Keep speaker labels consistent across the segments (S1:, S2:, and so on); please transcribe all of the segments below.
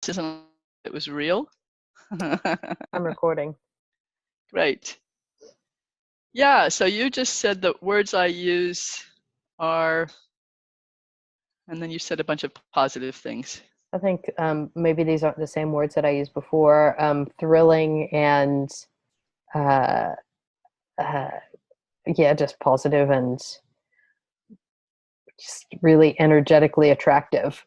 S1: isn't it was real?
S2: I'm recording.
S1: Great. Yeah, so you just said the words I use are, and then you said a bunch of positive things.
S2: I think maybe these aren't the same words that I used before. Thrilling and uh, uh, yeah, just positive and just really energetically attractive.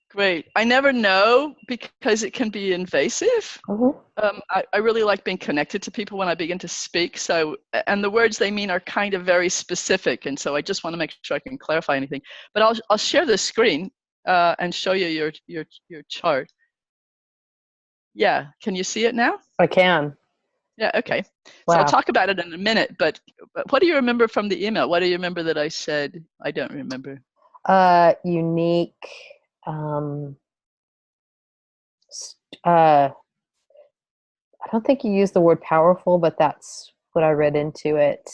S1: Great. I never know because it can be invasive.
S2: Mhm.
S1: I really like being connected to people when I begin to speak. So, and the words they mean are kind of very specific. And so I just want to make sure I can clarify anything. But I'll share the screen and show you your chart. Yeah. Can you see it now?
S2: I can.
S1: Yeah. Okay. So I'll
S2: Wow.
S1: talk about it in a minute. But what do you remember from the email? What do you remember that I said? I don't remember.
S2: Unique. Um, uh, I don't think you used the word powerful, but that's what I read into it.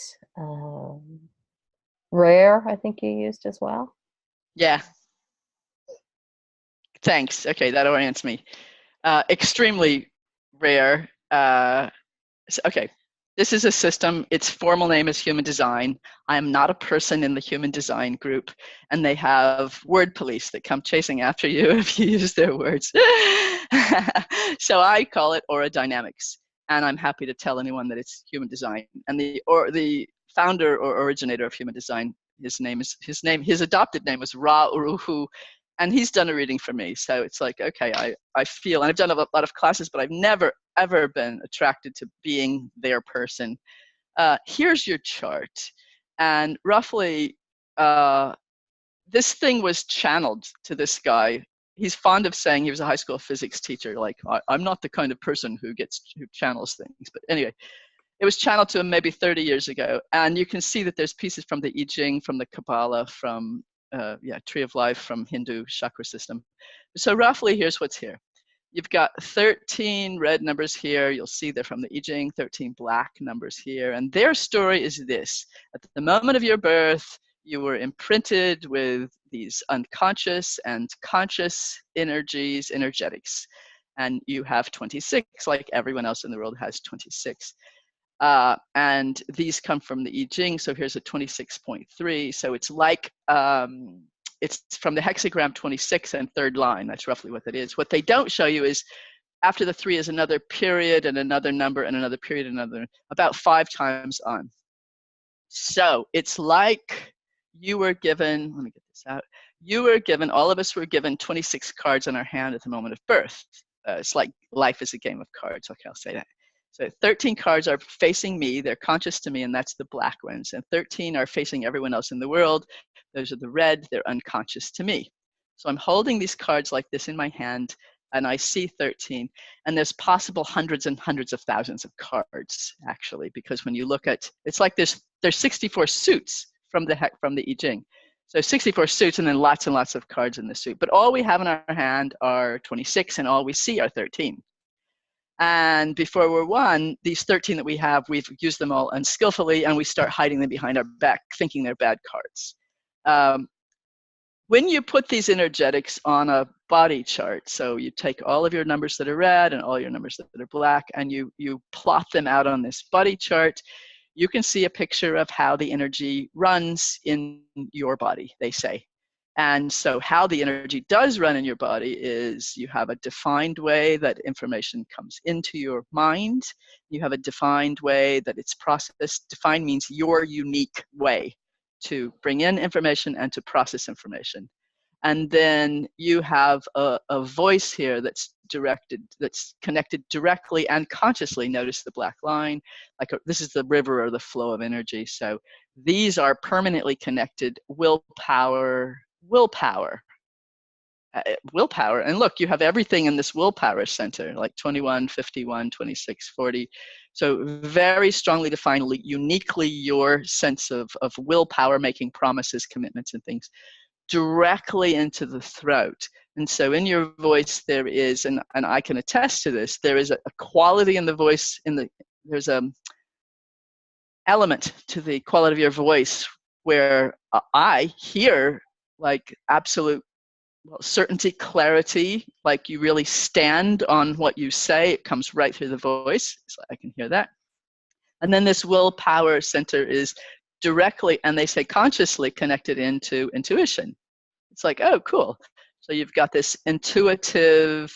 S2: Rare, I think you used as well.
S1: Yeah. Thanks. Okay. That orients me. Extremely rare. Okay. This is a system. Its formal name is Human Design. I am not a person in the Human Design group, and they have word police that come chasing after you if you use their words. So I call it Aura Dynamics, and I'm happy to tell anyone that it's Human Design. And the founder or originator of Human Design, his adopted name was Ra Uruhu, and he's done a reading for me. So it's like, okay, I feel, and I've done a lot of classes, but I've never ever been attracted to being their person. Here's your chart. And roughly, this thing was channeled to this guy. He's fond of saying he was a high school physics teacher. Like, I'm not the kind of person who channels things. But anyway, it was channeled to him maybe 30 years ago. And you can see that there's pieces from the I Ching, from the Kabbalah, from Tree of Life, from Hindu chakra system. So roughly, here's what's here. You've got 13 red numbers here. You'll see they're from the I Ching, 13 black numbers here. And their story is this. At the moment of your birth, you were imprinted with these unconscious and conscious energies, energetics. And you have 26, like everyone else in the world has 26. And these come from the I Ching. So here's a 26.3. So it's like, it's from the hexagram 26 and third line. That's roughly what that is. What they don't show you is after the 3 is another period and another number and another period and another, about 5 times on. So it's like you were given, let me get this out. You were given, all of us were given 26 cards in our hand at the moment of birth. It's like life is a game of cards. Okay, I'll say that. So 13 cards are facing me, they're conscious to me, and that's the black ones. And 13 are facing everyone else in the world. Those are the red, they're unconscious to me. So I'm holding these cards like this in my hand, and I see 13. And there's possible hundreds and hundreds of thousands of cards, actually, because when you look at, it's like there's 64 suits from the I Ching. So 64 suits and then lots and lots of cards in the suit. But all we have in our hand are 26, and all we see are 13. And before we're one, these 13 that we have, we've used them all unskillfully, and we start hiding them behind our back, thinking they're bad cards. When you put these energetics on a body chart, so you take all of your numbers that are red and all your numbers that are black, and you plot them out on this body chart, you can see a picture of how the energy runs in your body, they say. And so how the energy does run in your body is you have a defined way that information comes into your mind. You have a defined way that it's processed. Defined means your unique way to bring in information and to process information. And then you have a voice here that's connected directly and consciously. Notice the black line, this is the river or the flow of energy. So these are permanently connected. Willpower. And look, you have everything in this willpower center, like 21, 51, 26, 40. So very strongly defined, uniquely your sense of willpower, making promises, commitments, and things directly into the throat. And so in your voice there is, and I can attest to this, there is a quality in the voice, there's a element to the quality of your voice where I hear like absolute certainty, clarity, like you really stand on what you say. It comes right through the voice. So I can hear that. And then this willpower center is directly, and they say consciously, connected into intuition. It's like, oh, cool. So you've got this intuitive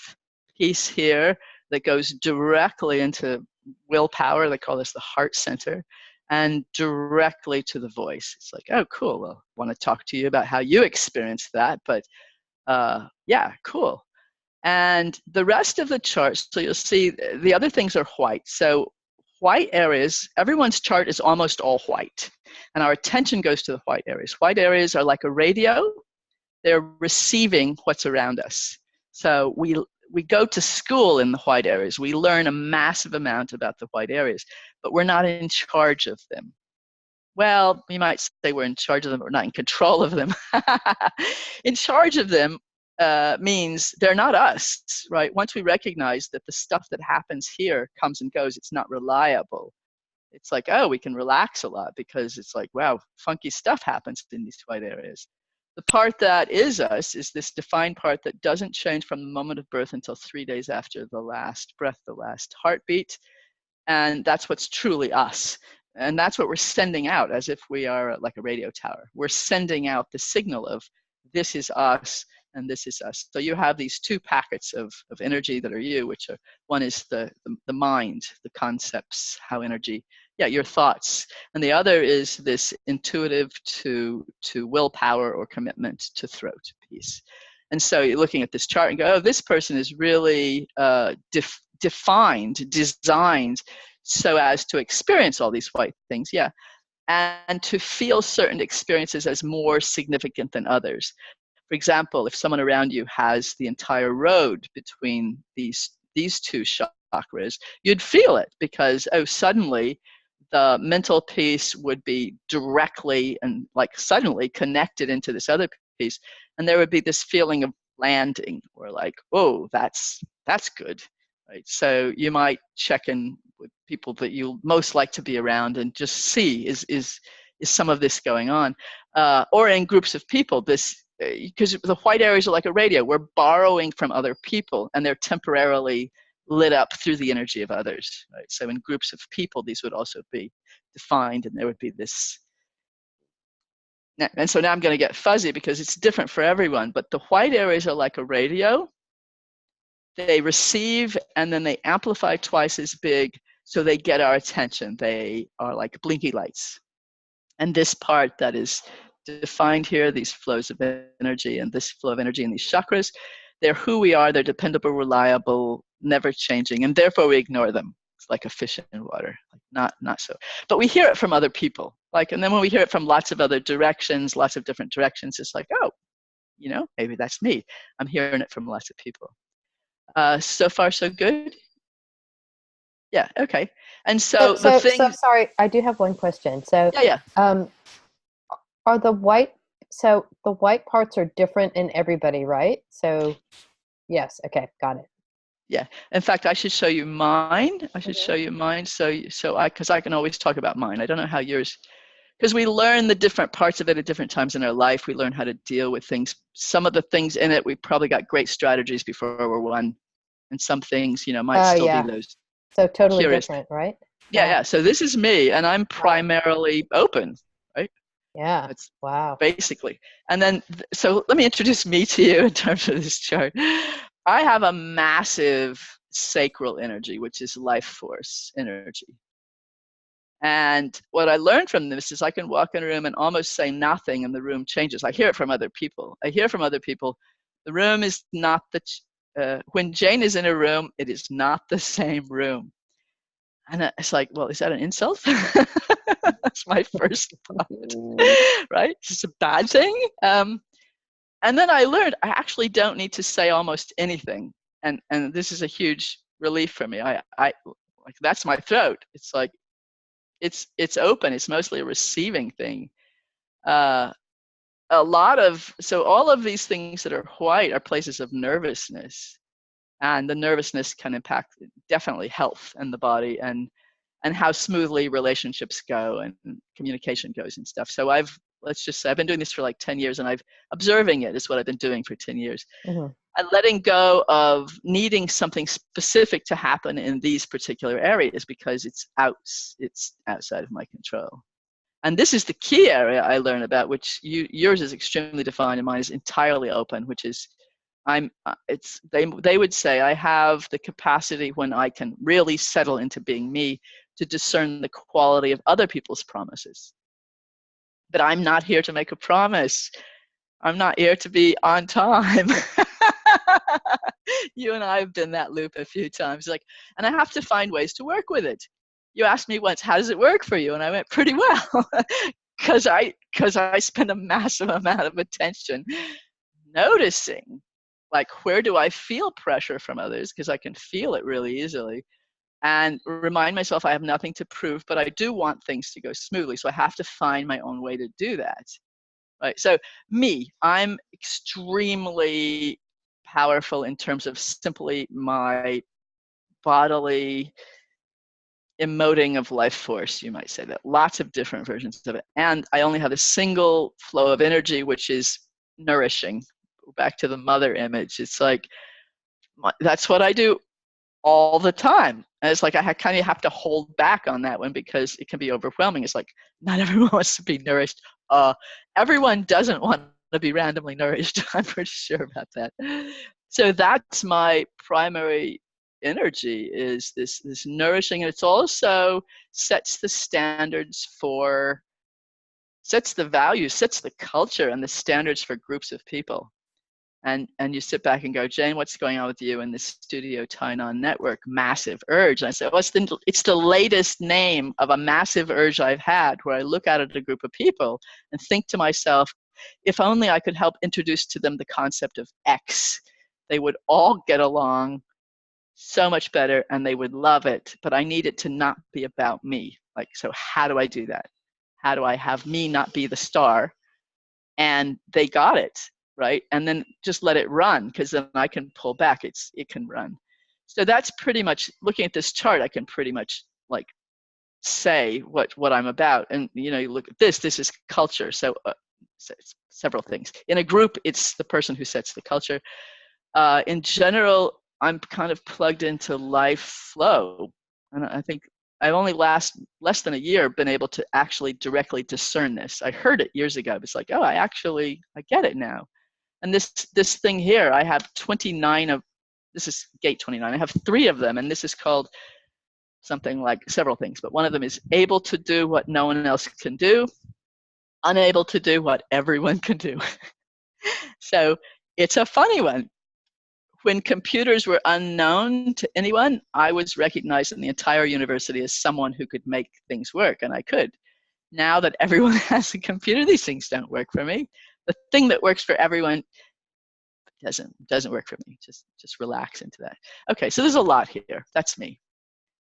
S1: piece here that goes directly into willpower. They call this the heart center, and directly to the voice. It's like, oh, cool. Well, I want to talk to you about how you experience that, but yeah, cool. And the rest of the chart, so you'll see the other things are white. So white areas, everyone's chart is almost all white. And our attention goes to the white areas. White areas are like a radio. They're receiving what's around us. So we go to school in the white areas. We learn a massive amount about the white areas, but we're not in charge of them. Well, we might say we're in charge of them, but we're not in control of them. In charge of them means they're not us, right? Once we recognize that the stuff that happens here comes and goes, it's not reliable. It's like, oh, we can relax a lot because it's like, wow, funky stuff happens in these white areas. The part that is us is this defined part that doesn't change from the moment of birth until 3 days after the last breath, the last heartbeat. And that's what's truly us. And that's what we're sending out as if we are like a radio tower. We're sending out the signal of this is us and this is us. So you have these two packets of energy that are you, which are, one is the mind, the concepts, how energy, yeah, your thoughts. And the other is this intuitive to willpower or commitment to throat piece. And so you're looking at this chart and go, oh, this person is really defined, designed so as to experience all these white things, yeah, and to feel certain experiences as more significant than others. For example, if someone around you has the entire road between these two chakras, you'd feel it because, oh, suddenly the mental piece would be directly and like suddenly connected into this other piece, and there would be this feeling of landing or like, oh, that's good, right? So you might check in with people that you most like to be around and just see is some of this going on, or in groups of people. This because the white areas are like a radio. We're borrowing from other people, and they're temporarily lit up through the energy of others, right? So in groups of people, these would also be defined, and there would be this. And so now I'm going to get fuzzy because it's different for everyone, but the white areas are like a radio. They receive and then they amplify twice as big, so they get our attention. They are like blinky lights. And this part that is defined here, these flows of energy and this flow of energy in these chakras, they're who we are. They're dependable, reliable, never changing, and therefore we ignore them. It's like a fish in water, like not so. But we hear it from other people, like, and then when we hear it from lots of other directions, lots of different directions, it's like, oh, you know, maybe that's me. I'm hearing it from lots of people. So far, so good. Yeah. Okay. And so the thing.
S2: So sorry, I do have one question. So
S1: yeah.
S2: Are the white parts are different in everybody, right? So yes. Okay. Got it.
S1: Yeah. In fact, I should show you mine. I should show you mine. Because I can always talk about mine. I don't know how yours. Because we learn the different parts of it at different times in our life. We learn how to deal with things. Some of the things in it, we probably got great strategies before we're one. And some things, you know, might still be those.
S2: So totally different, right?
S1: Yeah. So this is me, and I'm primarily open, right?
S2: Yeah.
S1: That's
S2: wow.
S1: Basically. And then, so let me introduce me to you in terms of this chart. I have a massive sacral energy, which is life force energy. And what I learned from this is I can walk in a room and almost say nothing and the room changes. I hear it from other people. The room is not when Jane is in a room, it is not the same room. And it's like, well, is that an insult? That's my first thought, right? It's a bad thing. And then I learned I actually don't need to say almost anything. And this is a huge relief for me. I like, that's my throat. It's like, it's open. It's mostly a receiving thing. So all of these things that are white are places of nervousness, and the nervousness can impact definitely health and the body and how smoothly relationships go and communication goes and stuff. So I've let's just say I've been doing this for like 10 years, and I've observing it is what I've been doing for 10 years.
S2: Mm-hmm.
S1: And letting go of needing something specific to happen in these particular areas because it's outside of my control. And this is the key area I learn about, which yours is extremely defined and mine is entirely open, which is they would say I have the capacity when I can really settle into being me to discern the quality of other people's promises. But I'm not here to make a promise. I'm not here to be on time. You and I have been that loop a few times. Like, and I have to find ways to work with it. You asked me once, how does it work for you? And I went, pretty well. Because I spend a massive amount of attention noticing, like, where do I feel pressure from others? Because I can feel it really easily. And remind myself I have nothing to prove, but I do want things to go smoothly. So I have to find my own way to do that. Right. So I'm extremely powerful in terms of simply my bodily emoting of life force, you might say that. Lots of different versions of it. And I only have a single flow of energy, which is nourishing. Back to the mother image. It's like, that's what I do all the time. And it's like I kind of have to hold back on that one because it can be overwhelming. It's like, not everyone wants to be nourished. Everyone doesn't want to be randomly nourished. I'm pretty sure about that. So that's my primary energy, is this nourishing. And it's also sets the standards for, sets the values, sets the culture and the standards for groups of people. And you sit back and go, Jane, what's going on with you in this Studio Tainan network? Massive urge. And I said, well, it's the latest name of a massive urge I've had, where I look out at a group of people and think to myself, if only I could help introduce to them the concept of X, they would all get along so much better and they would love it. But I need it to not be about me. Like, so how do I do that? How do I have me not be the star? And they got it. Right? And then just let it run, because then I can pull back. It can run. So that's pretty much, looking at this chart, I can pretty much like say what I'm about. And you look at this is culture. So it's several things. In a group, it's the person who sets the culture. In general, I'm kind of plugged into life flow. And I think I've only less than a year been able to actually directly discern this. I heard it years ago. It's like, oh, I get it now. And this thing here, I have 29 of, this is gate 29. I have 3 of them, and this is called something like several things. But one of them is able to do what no one else can do, unable to do what everyone can do. So it's a funny one. When computers were unknown to anyone, I was recognized in the entire university as someone who could make things work, and I could. Now that everyone has a computer, these things don't work for me. The thing that works for everyone doesn't work for me. Just relax into that. Okay, so there's a lot here. That's me.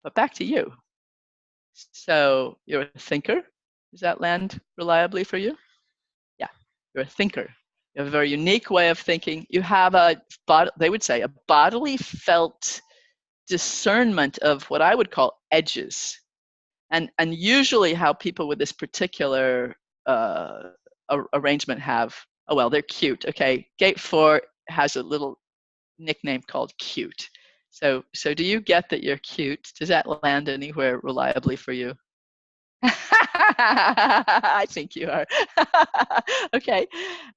S1: But back to you. So you're a thinker. Does that land reliably for you? Yeah, you're a thinker. You have a very unique way of thinking. You have they would say, a bodily felt discernment of what I would call edges. And usually how people with this particular arrangement have, oh, well, they're cute. Okay, gate 4 has a little nickname called cute. So do you get that you're cute? Does that land anywhere reliably for you? I think you are. Okay.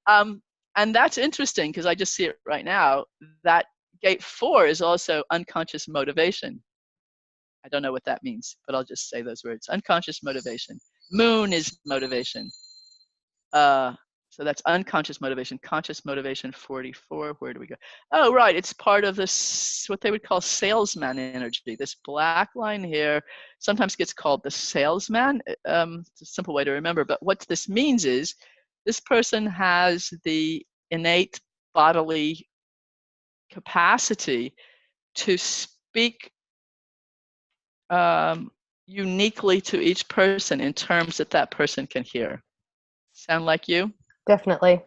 S1: And that's interesting, because I just see it right now. That gate 4 is also unconscious motivation. I don't know what that means, but I'll just say those words. Unconscious motivation. Moon is motivation. So that's unconscious motivation. Conscious motivation 44. Where do we go? Oh, right. It's part of this, what they would call salesman energy. This black line here sometimes gets called the salesman. It's a simple way to remember. But what this means is this person has the innate bodily capacity to speak uniquely to each person in terms that person can hear. Sound like you?
S2: Definitely.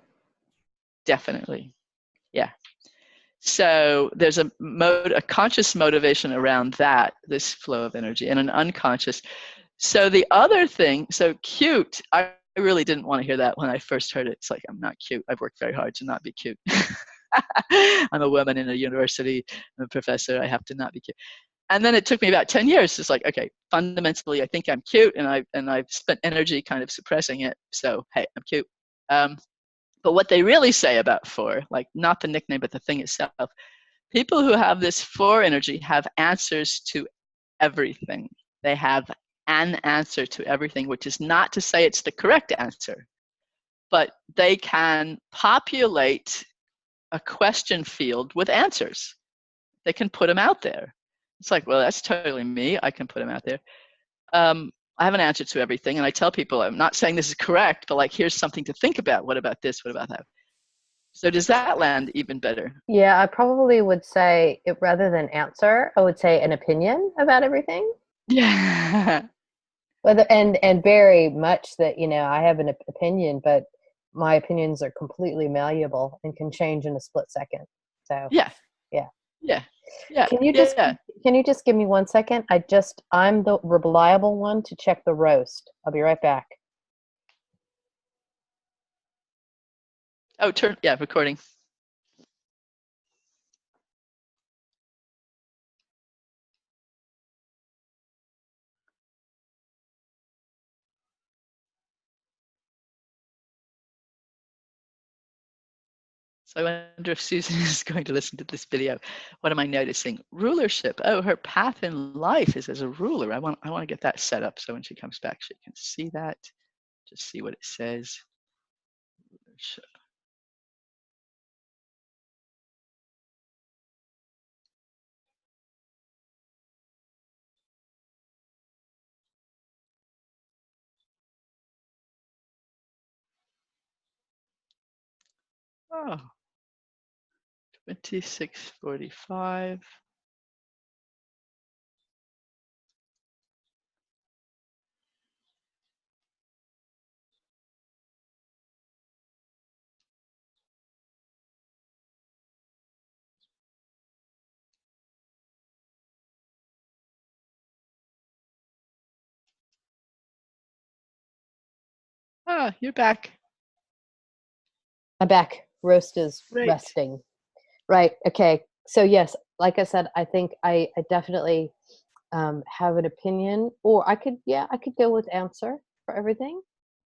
S1: Definitely. Yeah. So there's a conscious motivation around that, this flow of energy, and an unconscious. So the other thing, so cute, I I really didn't want to hear that when I first heard it. It's like, I'm not cute. I've worked very hard to not be cute. I'm a woman in a university. I'm a professor. I have to not be cute. And then it took me about 10 years. It's like, okay, fundamentally, I think I'm cute, and I've spent energy kind of suppressing it. So, hey, I'm cute. But what they really say about four, like not the nickname, but the thing itself, people who have this four energy have answers to everything. They have an answer to everything, which is not to say it's the correct answer, but they can populate a question field with answers. They can put them out there. It's like, well, that's totally me. I can put them out there. I have an answer to everything, and I tell people, I'm not saying this is correct, but like, here's something to think about. What about this? What about that? So does that land even better?
S2: Yeah, I probably would say it rather than answer, I would say an opinion about everything.
S1: Yeah.
S2: Whether and very much that, I have an opinion, but my opinions are completely malleable and can change in a split second. So,
S1: Yeah.
S2: yeah.
S1: Yeah. Yeah.
S2: Can you just
S1: Yeah.
S2: can you just give me 1 second? I'm the reliable one to check the roast. I'll be right back.
S1: Oh, yeah, recording. So I wonder if Susan is going to listen to this video. What am I noticing? Rulership. Oh, her path in life is as a ruler. I want to get that set up so when she comes back, she can see that. Just see what it says. Rulership. Oh, 2645. Ah, you're back.
S2: I'm back. Roast is
S1: Great.
S2: resting. Right. Okay. So yes, like I said, I think I definitely have an opinion, or I could go with answer for everything.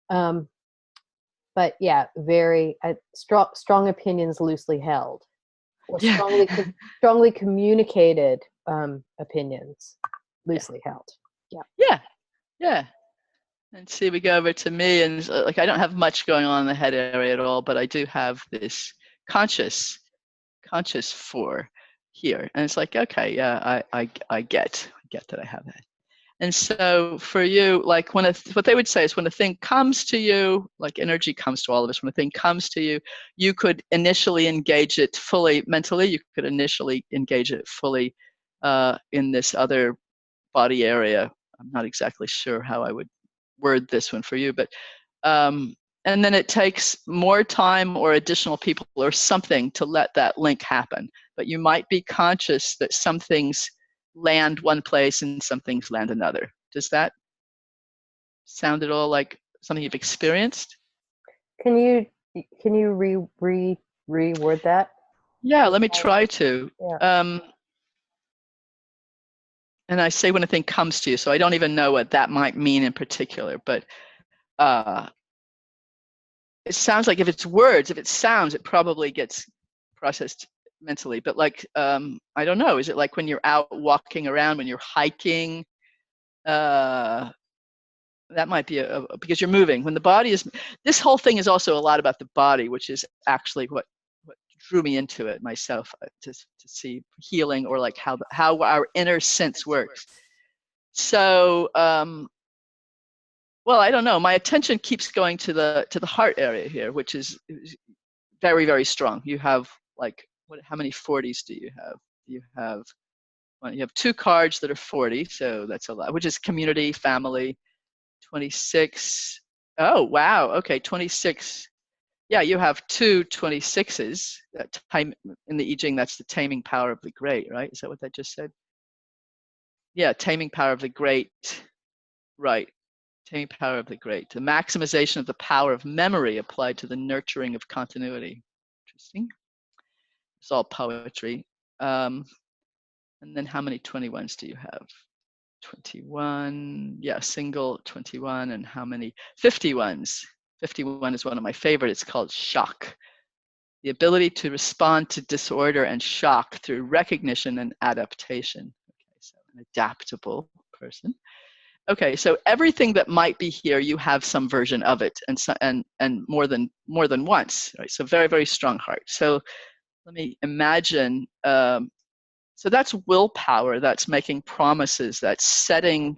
S2: Um, but yeah, very strong opinions loosely held, or
S1: Yeah.
S2: strongly communicated opinions
S1: Yeah.
S2: loosely held. Yeah.
S1: Yeah. Yeah. And see, we go over to me, and like, I don't have much going on in the head area at all, but I do have this conscious four here. And it's like, okay, yeah, I get that I have that. And so for you, like what they would say is when a thing comes to you, like energy comes to all of us, when a thing comes to you, you could initially engage it fully mentally, you could initially engage it fully in this other body area. I'm not exactly sure how I would word this one for you, but and then it takes more time or additional people or something to let that link happen. But you might be conscious that some things land one place and some things land another. Does that sound at all like something you've experienced?
S2: Can you reword that?
S1: Yeah, let me try to.
S2: Yeah.
S1: And I say when a thing comes to you, so I don't even know what that might mean in particular, but it sounds like if it's words, if it's sounds, it probably gets processed mentally. But like, I don't know, is it like when you're out walking around, when you're hiking? That might be because you're moving. When the body is, this whole thing is also a lot about the body, which is actually what drew me into it myself, to see healing, or like how our inner sense works. So, well, I don't know. My attention keeps going to the heart area here, which is very, very strong. You have like, how many 40s do you have? You have, well, you have 2 cards that are 40, so that's a lot, which is community, family. 26. Oh, wow. Okay, 26. Yeah, you have 2 26s. That time in the I Ching, that's the taming power of the great, right? Is that what that just said? Yeah, taming power of the great. Right. Maintaining power of the great. The maximization of the power of memory applied to the nurturing of continuity. Interesting. It's all poetry. And then how many 21s do you have? 21, yeah, single 21, and how many 51s? 51 is one of my favorites. It's called shock. The ability to respond to disorder and shock through recognition and adaptation. Okay, so an adaptable person. Okay, so everything that might be here, you have some version of it, and more than once, right? So very, very strong heart. So let me imagine. So that's willpower. That's making promises. That's setting.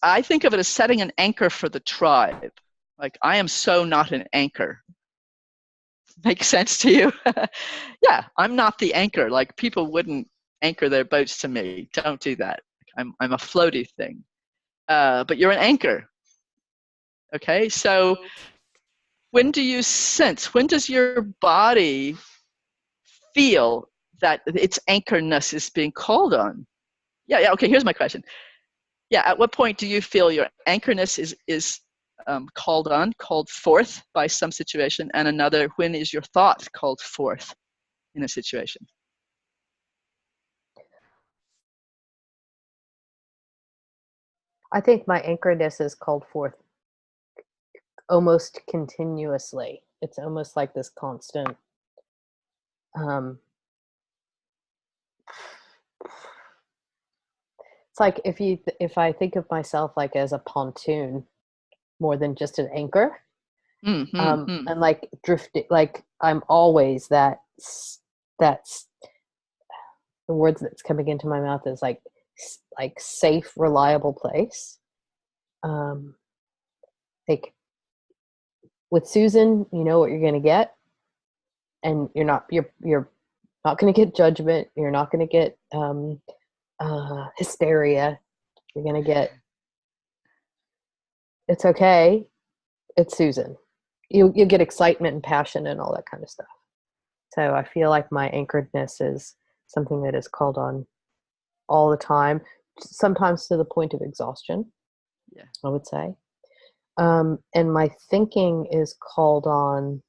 S1: I think of it as setting an anchor for the tribe. Like, I am so not an anchor. Make sense to you? Yeah, I'm not the anchor. Like, people wouldn't anchor their boats to me. Don't do that. I'm a floaty thing. But you're an anchor. Okay, so when do you sense, when does your body feel that its anchorness is being called on? Yeah, okay, here's my question. Yeah, at what point do you feel your anchorness is called forth by some situation, and another, when is your thought called forth in a situation?
S2: I think my anchoredness is called forth almost continuously. It's almost like this constant um it's like if I think of myself like as a pontoon more than just an anchor, and like drifting, like I'm always that's the words that's coming into my mouth is like safe, reliable place. Like with Susan, you know what you're going to get, and you're not going to get judgment. You're not going to get hysteria. You're going to get, it's okay. It's Susan. You get excitement and passion and all that kind of stuff. So I feel like my anchoredness is something that is called on all the time, sometimes to the point of exhaustion.
S1: Yeah,
S2: I would say. And my thinking is called on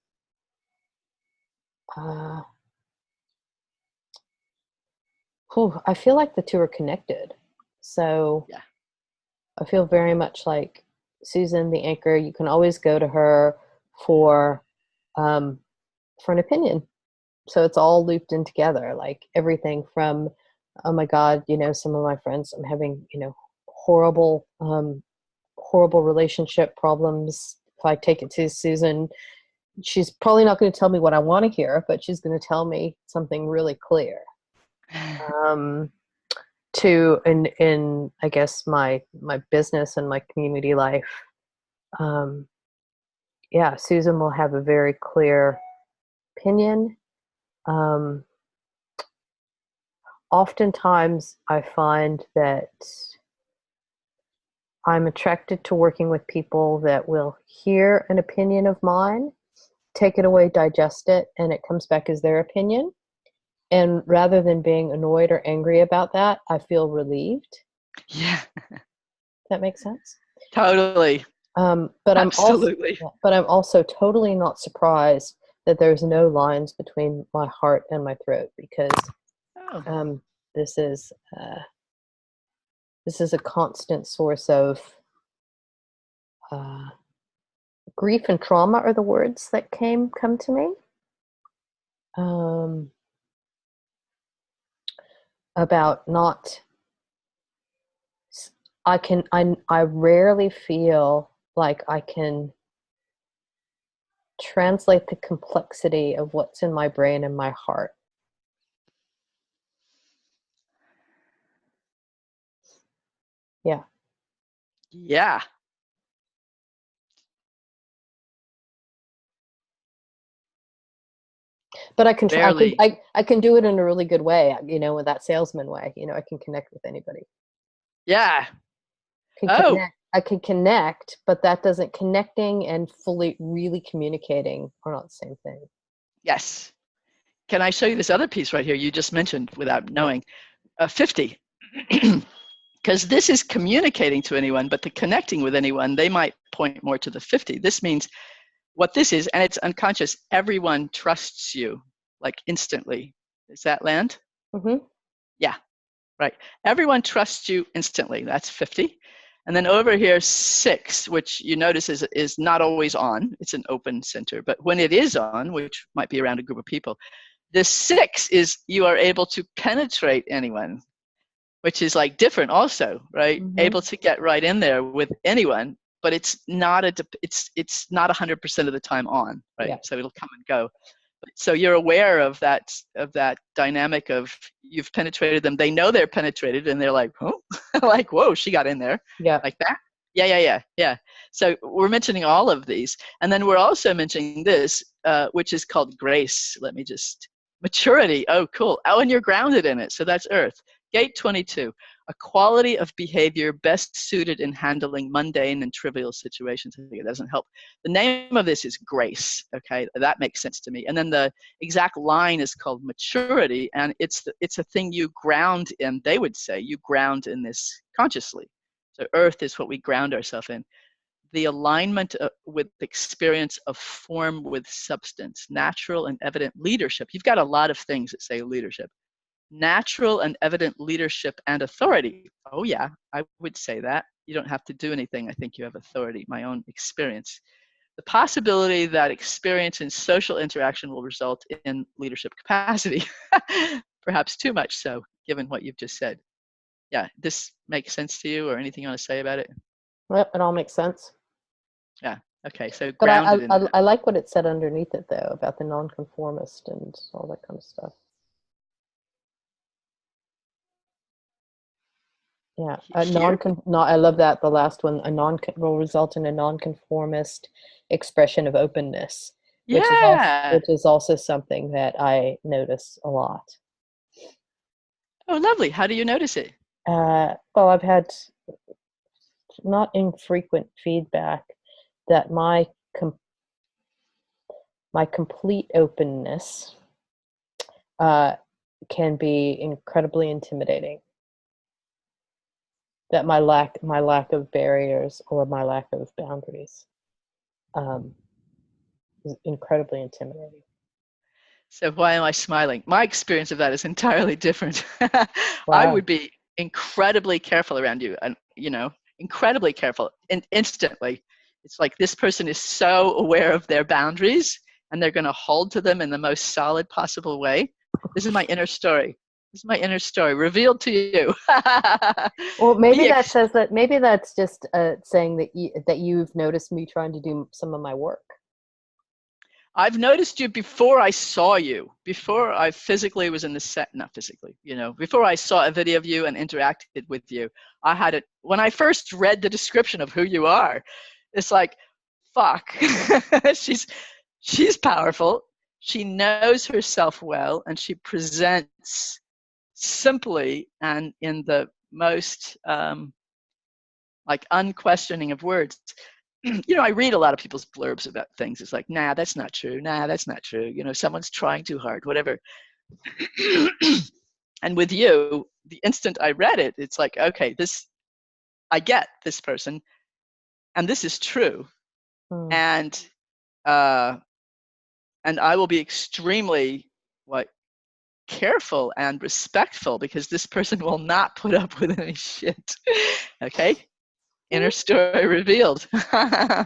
S2: I feel like the two are connected. So
S1: yeah.
S2: I feel very much like Susan, the anchor. You can always go to her for an opinion. So it's all looped in together, like everything from, oh my God, some of my friends, I'm having, horrible, horrible relationship problems. If I take it to Susan, she's probably not going to tell me what I want to hear, but she's going to tell me something really clear. To in I guess my business and my community life, yeah, Susan will have a very clear opinion. Oftentimes I find that I'm attracted to working with people that will hear an opinion of mine, take it away, digest it, and it comes back as their opinion. And rather than being annoyed or angry about that, I feel relieved.
S1: Yeah.
S2: That makes sense?
S1: Totally.
S2: But
S1: Absolutely.
S2: I'm also totally not surprised that there's no lines between my heart and my throat, because this is a constant source of grief and trauma are the words that come to me. About not, I rarely feel like I can translate the complexity of what's in my brain and my heart. Yeah.
S1: Yeah.
S2: But I can
S1: Barely.
S2: I can do it in a really good way, with that salesman way. I can connect with anybody.
S1: Yeah.
S2: I can connect, but that doesn't, connecting and fully really communicating are not the same thing.
S1: Yes. Can I show you this other piece right here you just mentioned without knowing? 50. because this is communicating to anyone, but the connecting with anyone, they might point more to the 50. This means what this is, and it's unconscious, everyone trusts you, like instantly. Does that land?
S2: Mm-hmm.
S1: Yeah, right. Everyone trusts you instantly. That's 50. And then over here, 6, which you notice is not always on. It's an open center. But when it is on, which might be around a group of people, the 6 is you are able to penetrate anyone, which is like different also, right?
S2: Mm-hmm.
S1: Able to get right in there with anyone, but it's not it's not 100% of the time on, right?
S2: Yeah.
S1: So it'll come and go. So you're aware of that dynamic of you've penetrated them. They know they're penetrated, and they're like, oh, like, whoa, she got in there,
S2: Yeah.
S1: like that. Yeah. So we're mentioning all of these, and then we're also mentioning this, which is called grace. Let me just maturity. Oh, cool. Oh, and you're grounded in it. So that's Earth. Gate 22, a quality of behavior best suited in handling mundane and trivial situations. I think it doesn't help. The name of this is grace. Okay, that makes sense to me. And then the exact line is called maturity, and it's a thing you ground in. They would say you ground in this consciously. So Earth is what we ground ourselves in. The alignment with experience of form with substance, natural and evident leadership. You've got a lot of things that say leadership. Natural and evident leadership and authority. Oh yeah, I would say that. You don't have to do anything. I think you have authority, my own experience. The possibility that experience in social interaction will result in leadership capacity. Perhaps too much so, given what you've just said. Yeah, this makes sense to you, or anything you want to say about it?
S2: Yep, it all makes sense.
S1: Yeah, okay, so
S2: But
S1: grounded in that.
S2: I like what it said underneath it, though, about the nonconformist and all that kind of stuff. Yeah,
S1: Here?
S2: I love that, the last one, will result in a nonconformist expression of openness,
S1: Yeah.
S2: which is also something that I notice a lot.
S1: Oh, lovely. How do you notice it?
S2: Well, I've had not infrequent feedback that my complete openness can be incredibly intimidating. That my lack of barriers or my lack of boundaries is incredibly intimidating.
S1: So why am I smiling? My experience of that is entirely different. I
S2: Wow.
S1: would be incredibly careful around you, and incredibly careful, and instantly. It's like this person is so aware of their boundaries, and they're going to hold to them in the most solid possible way. This is my inner story. This is my inner story revealed to you.
S2: Well, maybe
S1: Be
S2: that says that. Maybe that's just saying that you've noticed me trying to do some of my work.
S1: I've noticed you before I saw you, before I physically was in the set, not physically, before I saw a video of you and interacted with you. I had it, when I first read the description of who you are, it's like, fuck, she's powerful. She knows herself well, and she presents simply and in the most like unquestioning of words. I read a lot of people's blurbs about things. It's like, nah, that's not true. Nah, that's not true. Someone's trying too hard, whatever. And with you, the instant I read it, it's like, okay, I get this person, and this is true.
S2: Hmm.
S1: And I will be extremely careful and respectful, because this person will not put up with any shit. Okay? Inner story revealed.
S2: I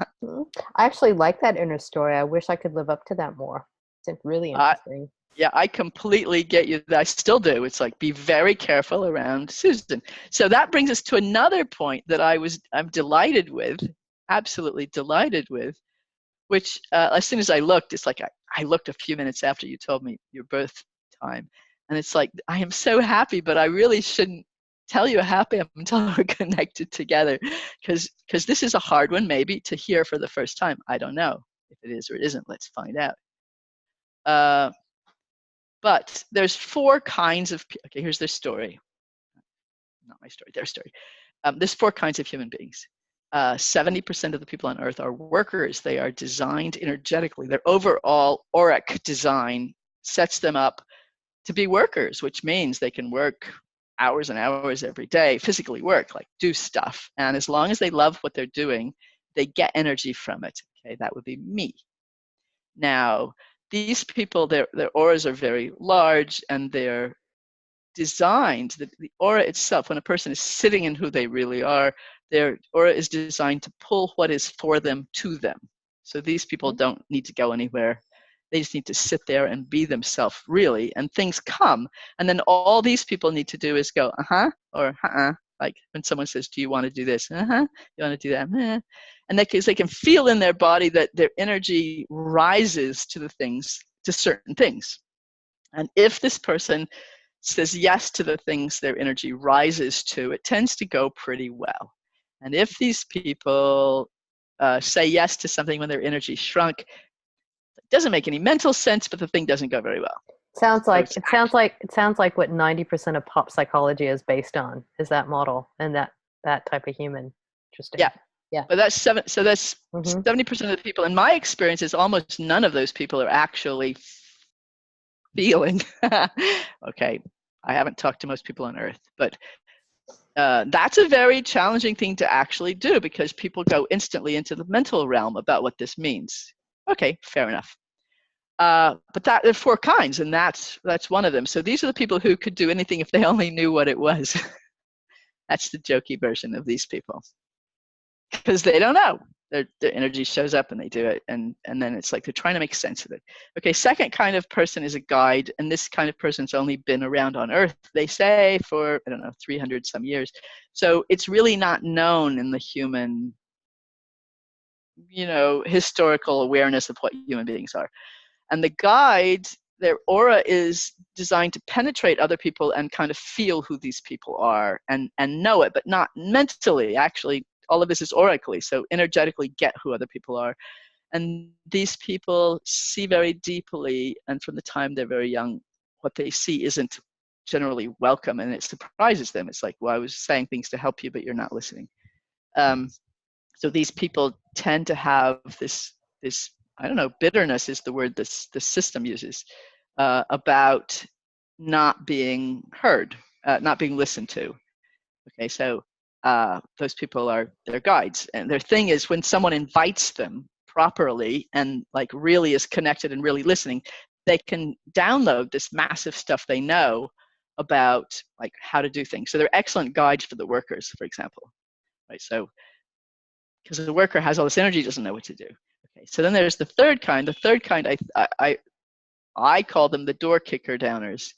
S2: actually like that inner story. I wish I could live up to that more. It's really interesting.
S1: Yeah, I completely get you. I still do. It's like, be very careful around Susan. So that brings us to another point that I'm delighted with, absolutely delighted with, which as soon as I looked, it's like I looked a few minutes after you told me your birth time. And it's like, I am so happy, but I really shouldn't tell you how happy I'm until we're connected together. Because this is a hard one, maybe, to hear for the first time. I don't know if it is or it isn't. Let's find out. But there's 4 kinds of, okay, here's their story. Not my story, their story. There's 4 kinds of human beings. 70% of the people on Earth are workers. They are designed energetically. Their overall auric design sets them up to be workers, which means they can work hours and hours every day, physically work, like do stuff. And as long as they love what they're doing, they get energy from it. Okay, that would be me. Now, these people, their auras are very large, and they're designed, the aura itself, when a person is sitting in who they really are, their aura is designed to pull what is for them to them. So these people don't need to go anywhere. They just need to sit there and be themselves, really, and things come. And then all these people need to do is go, uh-huh, or uh-uh. Like when someone says, do you want to do this? Uh-huh. You want to do that? And they can feel in their body that their energy rises to the things, to certain things. And if this person says yes to the things their energy rises to, it tends to go pretty well. And if these people say yes to something when their energy shrunk, it doesn't make any mental sense, but the thing doesn't go very well.
S2: Sounds like it sounds like what 90% of pop psychology is based on, is that model and that type of human. Interesting.
S1: Yeah. But that's 70% of the people. In my experience, is almost none of those people are actually feeling. Okay, I haven't talked to most people on Earth, but that's a very challenging thing to actually do, because people go instantly into the mental realm about what this means. Okay, fair enough. But there are 4 kinds, and that's one of them. So these are the people who could do anything if they only knew what it was. That's the jokey version of these people, because they don't know. Their energy shows up and they do it, and then it's like they're trying to make sense of it. Okay, second kind of person is a guide, and this kind of person's only been around on Earth, they say, for, I don't know, 300 some years. So it's really not known in the human, historical awareness of what human beings are. And the guide, their aura is designed to penetrate other people and kind of feel who these people are and know it, but not mentally. Actually, all of this is aurically, so energetically get who other people are. And these people see very deeply, and from the time they're very young, what they see isn't generally welcome, and it surprises them. It's like, well, I was saying things to help you, but you're not listening. So these people tend to have this I don't know, bitterness is the word this system uses, about not being heard, not being listened to. Okay, so those people are their guides, and their thing is, when someone invites them properly and like really is connected and really listening, they can download this massive stuff they know about like how to do things. So they're excellent guides for the workers, for example, right? So because the worker has all this energy, doesn't know what to do. Okay, so then there's the third kind. The third kind, I call them the door kicker downers,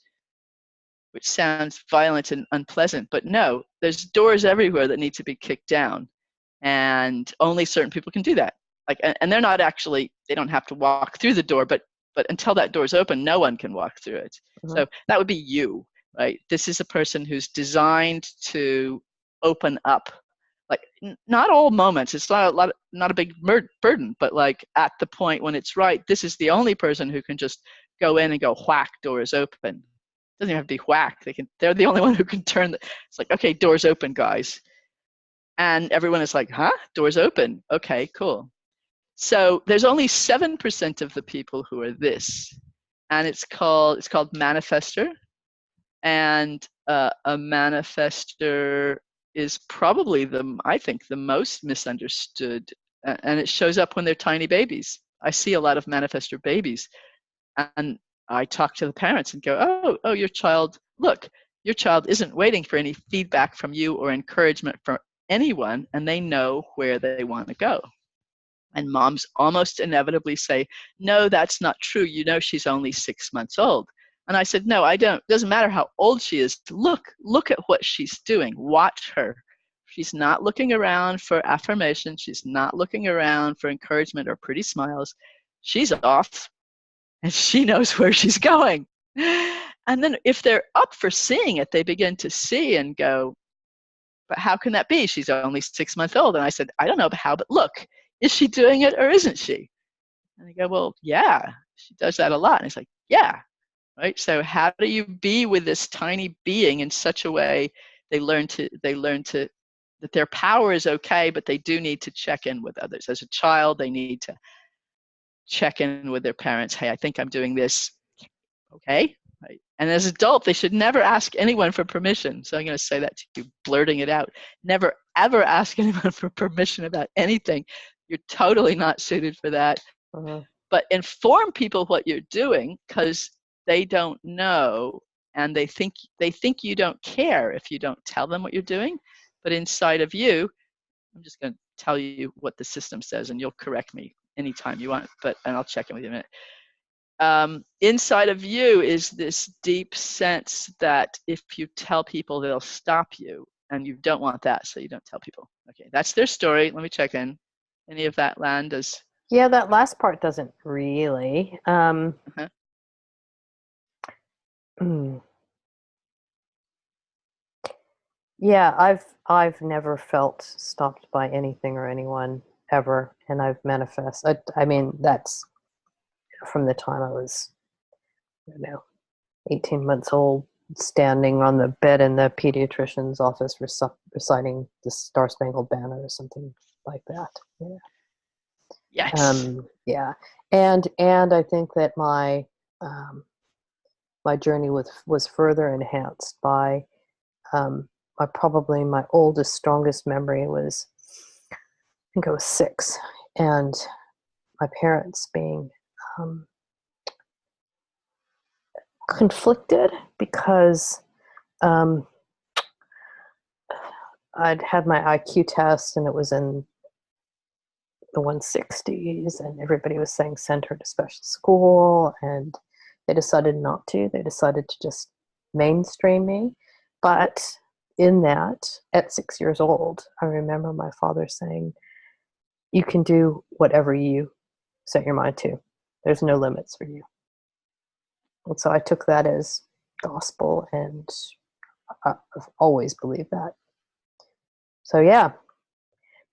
S1: which sounds violent and unpleasant, but no, there's doors everywhere that need to be kicked down, and only certain people can do that. Like, and they're not actually, they don't have to walk through the door, but until that door's open, no one can walk through it. So that would be you, right? This is a person who's designed to open up. Like, not all moments, it's not a big burden, but like at the point when it's right, this is the only person who can just go in and go whack, doors open. It doesn't even have to be whack. They're the only one who can turn it's like, okay, doors open, guys. And everyone is like, huh? Doors open. Okay, cool. So there's only 7% of the people who are this. And it's called manifester. And a manifester is probably I think the most misunderstood, and it shows up when they're tiny babies. I see a lot of manifestor babies, and I talk to the parents and go, oh, your child isn't waiting for any feedback from you or encouragement from anyone, and they know where they want to go. And moms almost inevitably say, no, that's not true. She's only 6 months old. And I said, no, I don't. It doesn't matter how old she is. Look at what she's doing. Watch her. She's not looking around for affirmation. She's not looking around for encouragement or pretty smiles. She's off, and she knows where she's going. And then if they're up for seeing it, they begin to see and go, but how can that be? She's only 6 months old. And I said, I don't know how, but look, is she doing it or isn't she? And they go, well, yeah, she does that a lot. And it's like, yeah. Right. So how do you be with this tiny being in such a way they learn that their power is okay, but they do need to check in with others. As a child, they need to check in with their parents. Hey, I think I'm doing this. Okay. right? And as adults, they should never ask anyone for permission. So I'm going to say that to you, blurting it out. Never, ever ask anyone for permission about anything. You're totally not suited for that. But inform people what you're doing, because they don't know, and they think you don't care if you don't tell them what you're doing. But inside of you, I'm just going to tell you what the system says, and you'll correct me anytime you want, and I'll check in with you in a minute. Inside of you is this deep sense that if you tell people, they'll stop you, and you don't want that, so you don't tell people. Okay, that's their story. Let me check in. Any of that land does?
S2: Yeah, that last part doesn't really.
S1: Uh-huh.
S2: Yeah, I've never felt stopped by anything or anyone ever, and I've manifested. I mean, that's from the time I was, 18 months old, standing on the bed in the pediatrician's office reciting the Star Spangled Banner or something like that. Yeah.
S1: Yes.
S2: Yeah, and I think that my my journey was further enhanced by probably my oldest, strongest memory was, I think I was 6, and my parents being conflicted because I'd had my IQ test and it was in the 160s, and everybody was saying send her to special school, and they decided not to. They decided to just mainstream me. But in that, at 6 years old, I remember my father saying, you can do whatever you set your mind to. There's no limits for you. And so I took that as gospel, and I've always believed that. So yeah,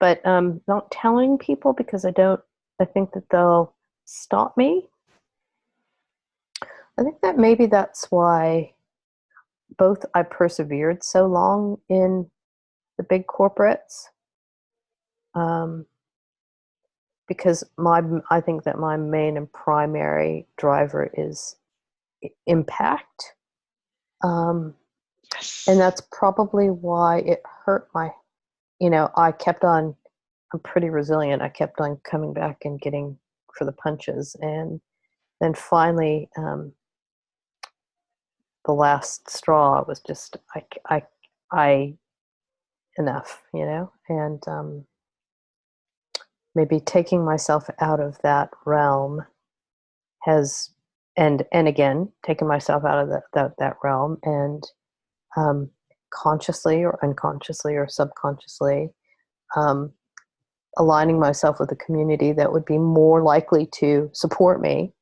S2: but not telling people because I think that they'll stop me. I think that maybe that's why both I persevered so long in the big corporates, because I think that my main and primary driver is impact,
S1: Yes.
S2: and that's probably why it hurt I kept on. I'm pretty resilient. I kept on coming back and getting for the punches, and then finally, the last straw was just I enough, and maybe taking myself out of that realm has, and again taking myself out of that realm, and consciously or unconsciously or subconsciously aligning myself with a community that would be more likely to support me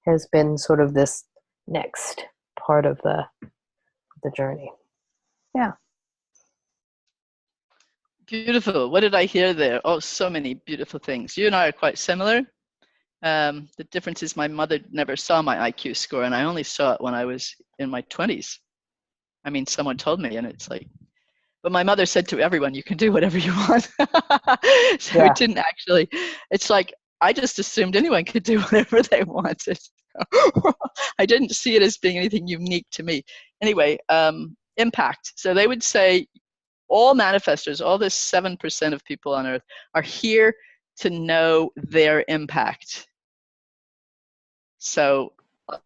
S2: has been sort of this next part of the journey. Yeah.
S1: Beautiful. What did I hear there? Oh, so many beautiful things. You and I are quite similar. The difference is my mother never saw my IQ score, and I only saw it when I was in my 20s. I mean, someone told me, and it's like, but my mother said to everyone, you can do whatever you want. So
S2: Yeah.
S1: it didn't actually, it's like, I just assumed anyone could do whatever they wanted. I didn't see it as being anything unique to me. Anyway, impact. So they would say all manifestors, all this 7% of people on earth are here to know their impact. So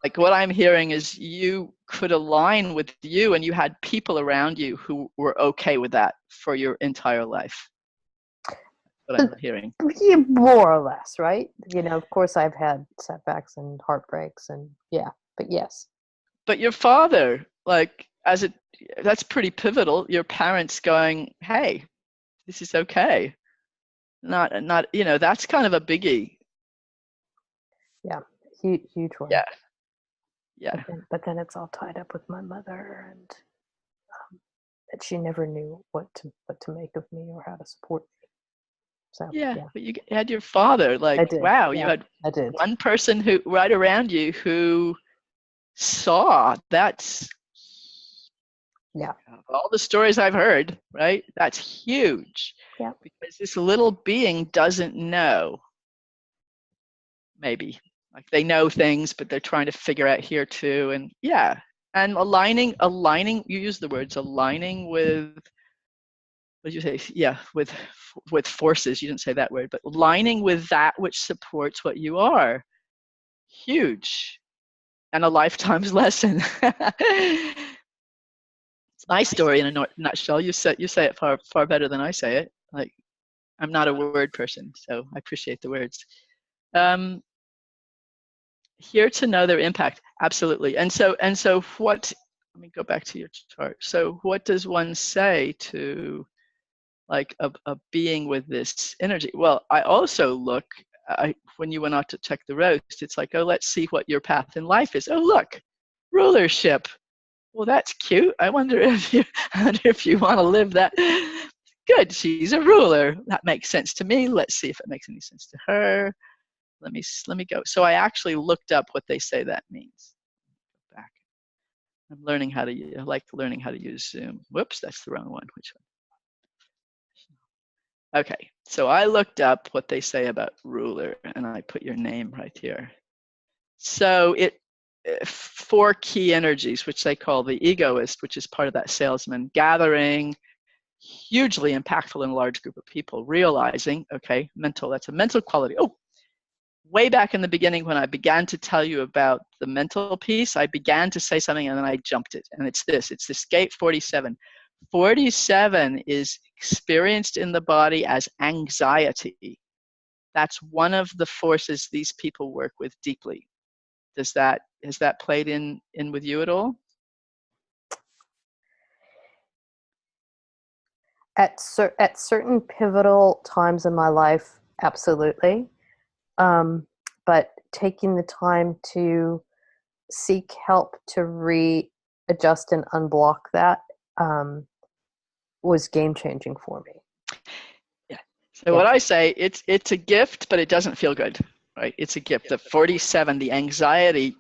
S1: like what I'm hearing is you could align with you, and you had people around you who were okay with that for your entire life. What I'm hearing.
S2: Yeah, more or less, right? Of course I've had setbacks and heartbreaks, and yeah, but yes.
S1: But your father, like, that's pretty pivotal. Your parents going, hey, this is okay. Not, that's kind of a biggie.
S2: Yeah, huge one.
S1: Yeah. Yeah.
S2: But then it's all tied up with my mother, and that she never knew what to make of me or how to support me. So
S1: yeah. But you had your father, like,
S2: I did.
S1: wow,
S2: yeah,
S1: you had
S2: I did.
S1: one person who right around you who saw that's all the stories I've heard, right? That's huge.
S2: Yeah.
S1: Because this little being doesn't know. Maybe like they know things, but they're trying to figure out here too. And yeah, And aligning, you use the words aligning with, what did you say? Yeah, with forces. You didn't say that word, but aligning with that which supports what you are. Huge. And a lifetime's lesson. It's my story in a nutshell. You say it far better than I say it. Like, I'm not a word person, so I appreciate the words. Here to know their impact, absolutely. And so what, let me go back to your chart. So what does one say to like a being with this energy? Well, I also look, when you went out to check the roast, it's like, oh, let's see what your path in life is. Oh, look, rulership. Well, that's cute. I wonder if you want to live that. Good, she's a ruler. That makes sense to me. Let's see if it makes any sense to her. Let me go. So I actually looked up what they say that means. Back. I'm learning how to, I like learning how to use Zoom. Whoops, that's the wrong one. Which one? Okay, so I looked up what they say about ruler, and I put your name right here. So it, 4 key energies, which they call the egoist, which is part of that salesman gathering, hugely impactful in a large group of people, realizing, okay, mental, that's a mental quality. Oh, way back in the beginning when I began to tell you about the mental piece, I began to say something and then I jumped it. And it's this gate 47. 47 is experienced in the body as anxiety. That's one of the forces these people work with deeply. Has that played in with you at all?
S2: At certain pivotal times in my life, absolutely. But taking the time to seek help to readjust and unblock that was game changing for me.
S1: Yeah. So what I say, it's a gift, but it doesn't feel good, right? It's a gift. The 47, the anxiety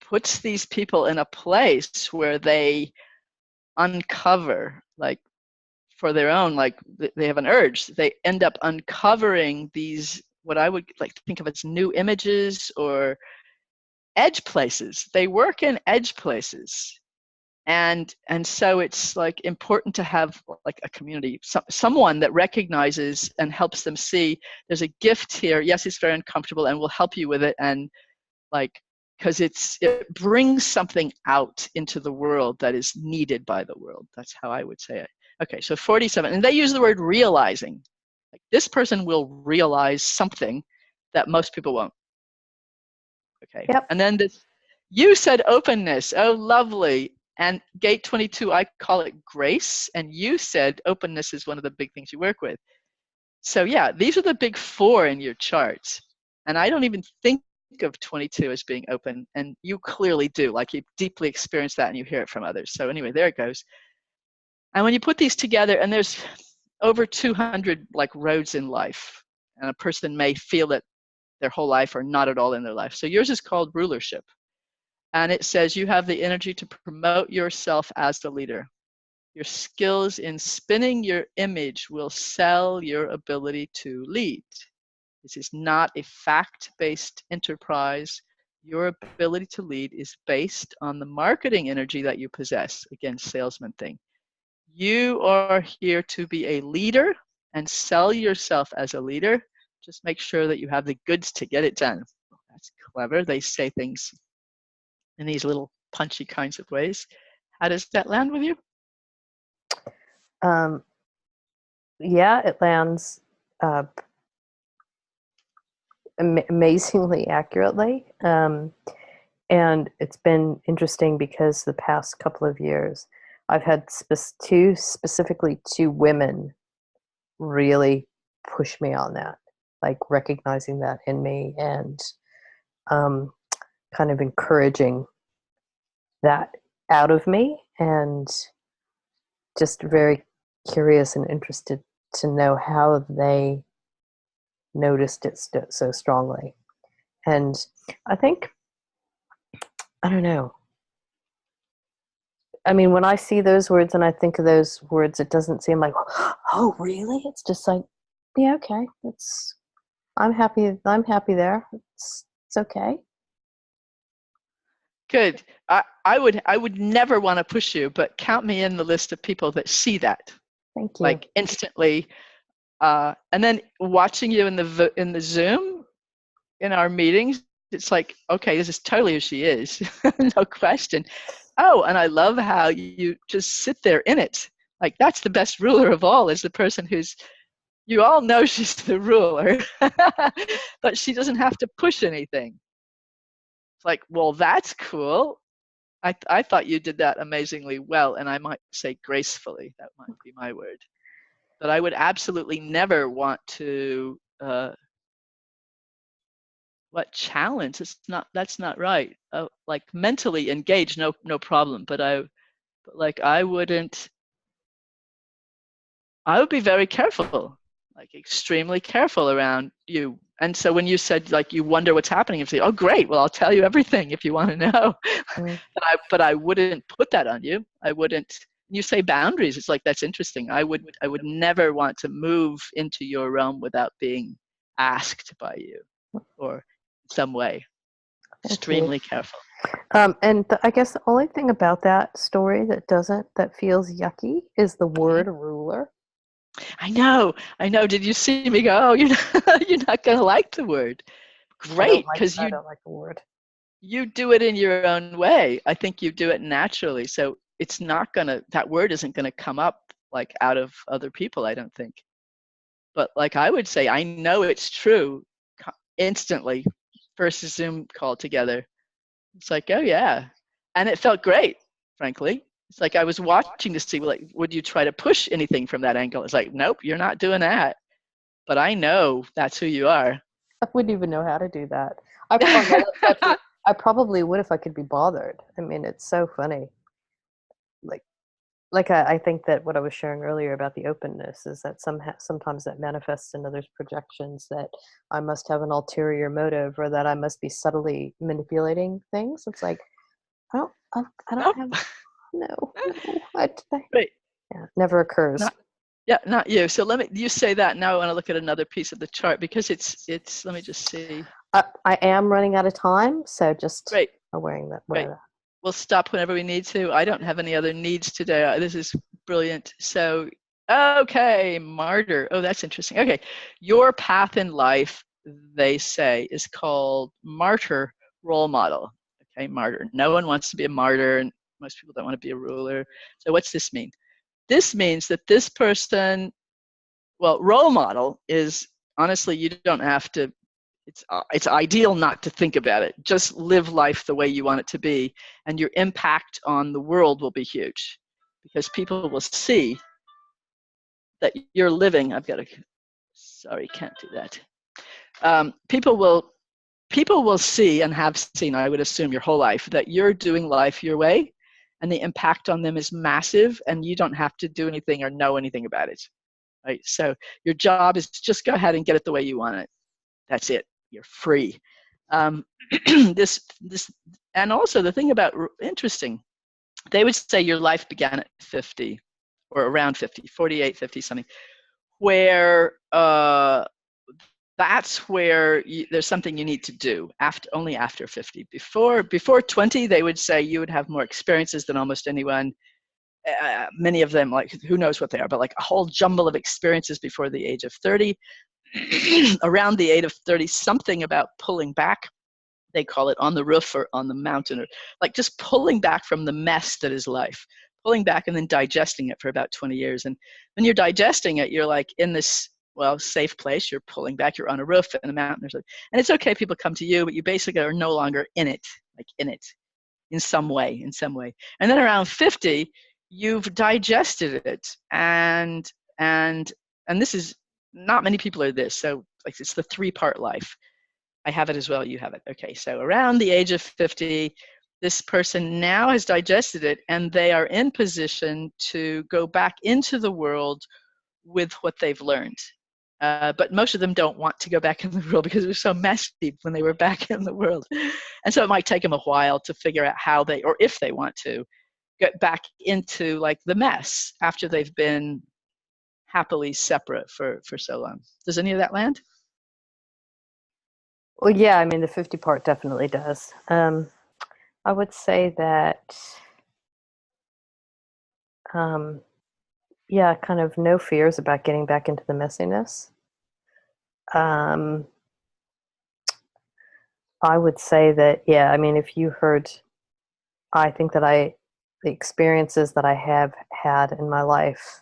S1: puts these people in a place where they uncover, like for their own, like they have an urge. They end up uncovering these, what I would like to think of as new images or edge places. They work in edge places. And so it's like important to have like a community, someone that recognizes and helps them see there's a gift here. Yes, it's very uncomfortable and we'll help you with it. And like, because it brings something out into the world that is needed by the world. That's how I would say it. Okay, so 47, and they use the word realizing. Like, this person will realize something that most people won't. Okay,
S2: Yep.
S1: and then this, you said openness. Oh, lovely. And gate 22, I call it grace, and you said openness is one of the big things you work with. So yeah, these are the big 4 in your charts. And I don't even think of 22 as being open, and you clearly do. Like, you deeply experience that and you hear it from others. So anyway, there it goes. And when you put these together, and there's over 200 like roads in life, and a person may feel it their whole life or not at all in their life. So yours is called rulership. And it says you have the energy to promote yourself as the leader. Your skills in spinning your image will sell your ability to lead. This is not a fact-based enterprise. Your ability to lead is based on the marketing energy that you possess. Again, salesman thing. You are here to be a leader and sell yourself as a leader. Just make sure that you have the goods to get it done. That's clever. They say things in these little punchy kinds of ways. How does that land with you?
S2: Yeah, it lands amazingly accurately. And it's been interesting because the past couple of years, I've had specifically 2 women really push me on that, like recognizing that in me and kind of encouraging that out of me, and just very curious and interested to know how they noticed it so strongly. And I think, I don't know. I mean, when I see those words and I think of those words, it doesn't seem like, oh, really? It's just like, yeah, okay. I'm happy there. It's okay.
S1: Good. I would never want to push you, but count me in the list of people that see that
S2: Thank you.
S1: like instantly. And then watching you in the Zoom in our meetings, it's like, okay, this is totally who she is, no question. Oh, and I love how you just sit there in it. Like that's the best ruler of all, is the person who's, you all know she's the ruler, but she doesn't have to push anything. It's like, well, that's cool. I thought you did that amazingly well, and I might say gracefully. That might be my word. But I would absolutely never want to what challenge. It's not, that's not right. Like mentally engaged, no problem. But I wouldn't. I would be very careful, like extremely careful around you. And so when you said like you wonder what's happening, you say, "Oh, great. Well, I'll tell you everything if you want to know."
S2: Mm.
S1: But I wouldn't put that on you. I wouldn't. You say boundaries. It's like, that's interesting. I would never want to move into your realm without being asked by you, or some way. Extremely careful.
S2: And I guess the only thing about that story that feels yucky is the word ruler.
S1: I know. Did you see me go, oh, you're not going to like the word? Great, because
S2: I don't like the word.
S1: You do it in your own way. I think you do it naturally. So it's not going to, that word isn't going to come up like out of other people, I don't think. But like I would say, I know it's true instantly. First Zoom call together. It's like, oh yeah. And it felt great, frankly. It's like I was watching to see, like, would you try to push anything from that angle? It's like, nope, you're not doing that. But I know that's who you are.
S2: I wouldn't even know how to do that. I probably would if I could be bothered. I mean, it's so funny. Like I think that what I was sharing earlier about the openness is that sometimes that manifests in others' projections, that I must have an ulterior motive, or that I must be subtly manipulating things. It's like, I don't have, no,
S1: Right.
S2: yeah, never occurs.
S1: Not you. So you say that. Now I want to look at another piece of the chart, because it's, let me just see.
S2: I am running out of time, so just
S1: Great.
S2: wearing that.
S1: Great. We'll stop whenever we need to. I don't have any other needs today. This is brilliant. So, okay, martyr. Oh, that's interesting. Okay, your path in life, they say, is called martyr role model. Okay, martyr. No one wants to be a martyr, and most people don't want to be a ruler. So what's this mean? This means that this person, well, role model is, honestly, you don't have to, it's ideal not to think about it. Just live life the way you want it to be, and your impact on the world will be huge, because people will see that you're living. Sorry, can't do that. People will see, and have seen, I would assume, your whole life, that you're doing life your way, and the impact on them is massive, and you don't have to do anything or know anything about it. Right? So your job is to just go ahead and get it the way you want it. That's it. You're free. This, and also the thing about, interesting, they would say your life began at 50, or around 50, 48, 50 something, where that's where there's something you need to do only after 50. Before 20, they would say you would have more experiences than almost anyone. Many of them, like, who knows what they are, but like a whole jumble of experiences before the age of 30. Around the age of 30, something about pulling back. They call it on the roof or on the mountain, or like just pulling back from the mess that is life, pulling back and then digesting it for about 20 years. And when you're digesting it, you're like in this, well, safe place. You're pulling back, you're on a roof in a mountain or something. And it's okay, people come to you, but you basically are no longer in it, like in some way. And then around 50, you've digested it. And this is, not many people are this. So like, it's the 3-part life. I have it as well, you have it. Okay, so around the age of 50, this person now has digested it, and they are in position to go back into the world with what they've learned. But most of them don't want to go back in the world, because it was so messy when they were back in the world. And so it might take them a while to figure out how they, or if they want to, get back into like the mess after they've been happily separate for so long. Does any of that land?
S2: Well, yeah, I mean, the 50 part definitely does. I would say that, um, yeah, kind of no fears about getting back into the messiness. Um, I would say that, yeah, I mean, if you heard, I think that the experiences that I have had in my life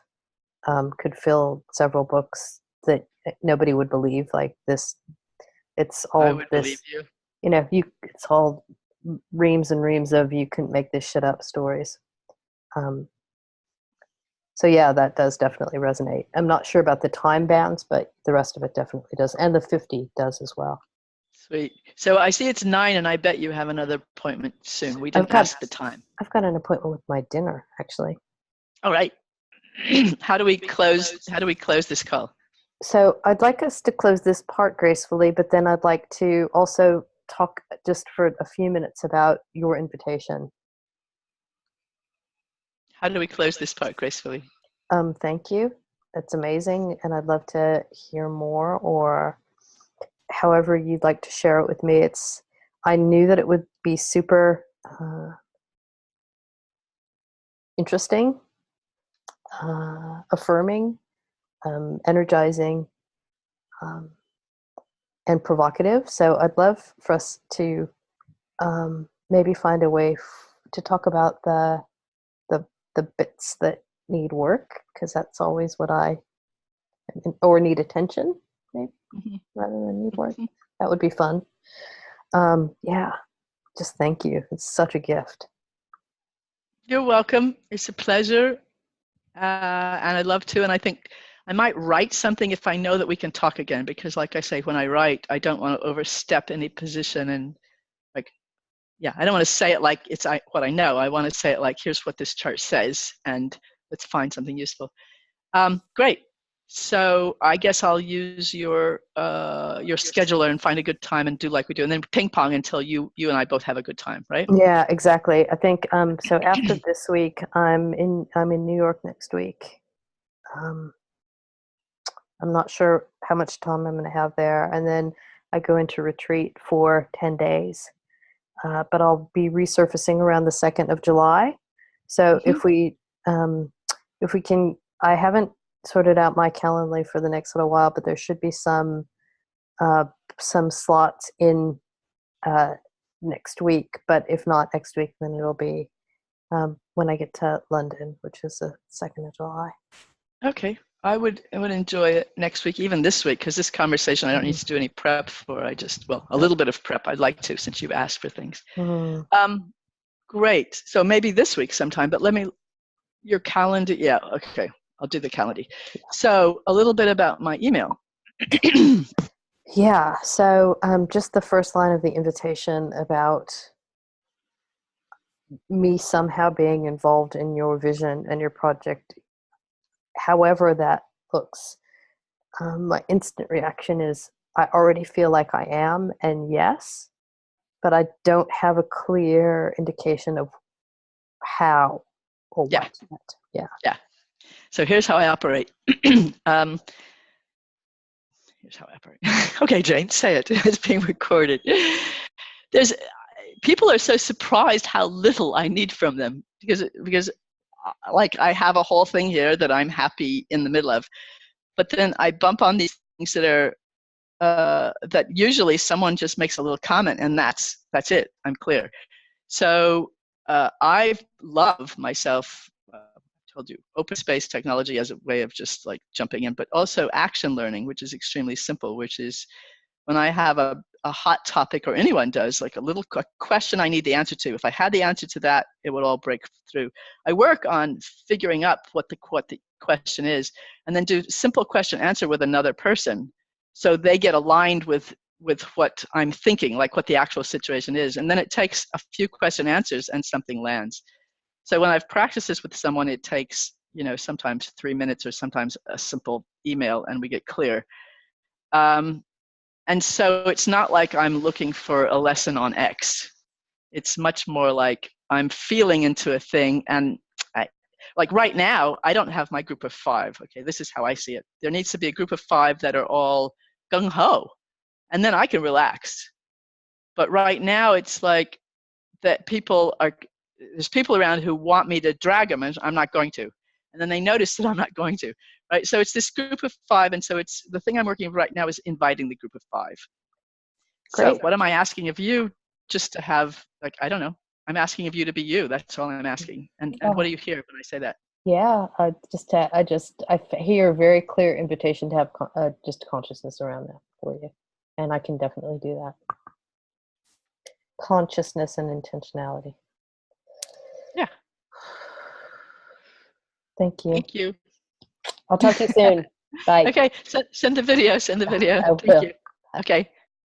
S2: could fill several books that nobody would believe. Like this, it's
S1: I
S2: all
S1: would believe
S2: this,
S1: you.
S2: it's all reams and reams of you couldn't make this shit up stories. Um, so yeah, that does definitely resonate. I'm not sure about the time bands, but the rest of it definitely does, and the 50 does as well.
S1: Sweet. So I see it's 9, and I bet you have another appointment soon. We
S2: I've
S1: didn't
S2: got
S1: ask the time.
S2: I've got an appointment with my dinner actually.
S1: All right. How do we close? How do we close this call?
S2: So I'd like us to close this part gracefully, but then I'd like to also talk just for a few minutes about your invitation.
S1: How do we close this part gracefully?
S2: Thank you. That's amazing, and I'd love to hear more, or however you'd like to share it with me. I knew that it would be super interesting, affirming, energizing, um, and provocative. So I'd love for us to maybe find a way to talk about the the bits that need work, because that's always what or need attention, maybe,
S1: Mhm.
S2: rather than need work. That would be fun. Yeah, just thank you. It's such a gift.
S1: You're welcome. It's a pleasure. And I'd love to. And I think I might write something if I know that we can talk again, because like I say, when I write, I don't want to overstep any position. And like, yeah, I don't want to say it like it's what I know. I want to say it like, here's what this chart says, and let's find something useful. Great. So I guess I'll use your scheduler and find a good time and do like we do, and then ping pong until you and I both have a good time, right?
S2: Yeah, exactly. I think so after this week, I'm in New York next week. Um, I'm not sure how much time I'm going to have there, and then I go into retreat for 10 days. But I'll be resurfacing around the 2nd of July. So
S1: Mm-hmm.
S2: if we can, I haven't sorted out my Calendly for the next little while, but there should be uh, some slots in uh, next week. But if not next week, then it'll be when I get to London, which is the 2nd of July.
S1: Okay. I would enjoy it next week, even this week, because this conversation I don't need
S2: Mhm.
S1: to do any prep for. A little bit of prep I'd like to, since you've asked for things.
S2: Mhm.
S1: Great. So maybe this week sometime, but your calendar. Yeah, okay. I'll do the calendar. So a little bit about my email.
S2: Yeah, so just the first line of the invitation about me somehow being involved in your vision and your project, however that looks. My instant reaction is I already feel like I am, and yes, but I don't have a clear indication of how or
S1: Yeah,
S2: what yet. Yeah.
S1: yeah. So here's how I operate. um, Here's how I operate. Okay, Jane, say it. It's being recorded. There's People are so surprised how little I need from them, because like I have a whole thing here that I'm happy in the middle of, but then I bump on these things that are that usually someone just makes a little comment, and that's it. I'm clear. So I love myself. Told you open space technology as a way of just like jumping in, but also action learning, which is extremely simple, which is when I have a hot topic, or anyone does, like a little question I need the answer to. If I had the answer to that, it would all break through. I work on figuring out what the question is, and then do simple question answer with another person, so they get aligned with what I'm thinking, like what the actual situation is. And then it takes a few question answers and something lands. So when I've practiced this with someone, it takes, sometimes 3 minutes, or sometimes a simple email, and we get clear. And so it's not like I'm looking for a lesson on X. It's much more like I'm feeling into a thing. And like right now, I don't have my group of 5. Okay, this is how I see it. There needs to be a group of 5 that are all gung ho, and then I can relax. But right now, it's like that there's people around who want me to drag them, and I'm not going to. And then they notice that I'm not going to, right? So it's this group of 5, and so it's the thing I'm working on right now is inviting the group of 5. So
S2: Great.
S1: what am I asking of you? Just to have, like, I don't know. I'm asking of you to be you. That's all I'm asking. And what do you hear when I say that?
S2: Yeah, I hear a very clear invitation to have just consciousness around that for you, and I can definitely do that. Consciousness and intentionality.
S1: Yeah.
S2: Thank you.
S1: Thank you.
S2: I'll talk to you soon. Bye.
S1: Okay, send the video. Send the video.
S2: I
S1: Thank
S2: will.
S1: you. Okay.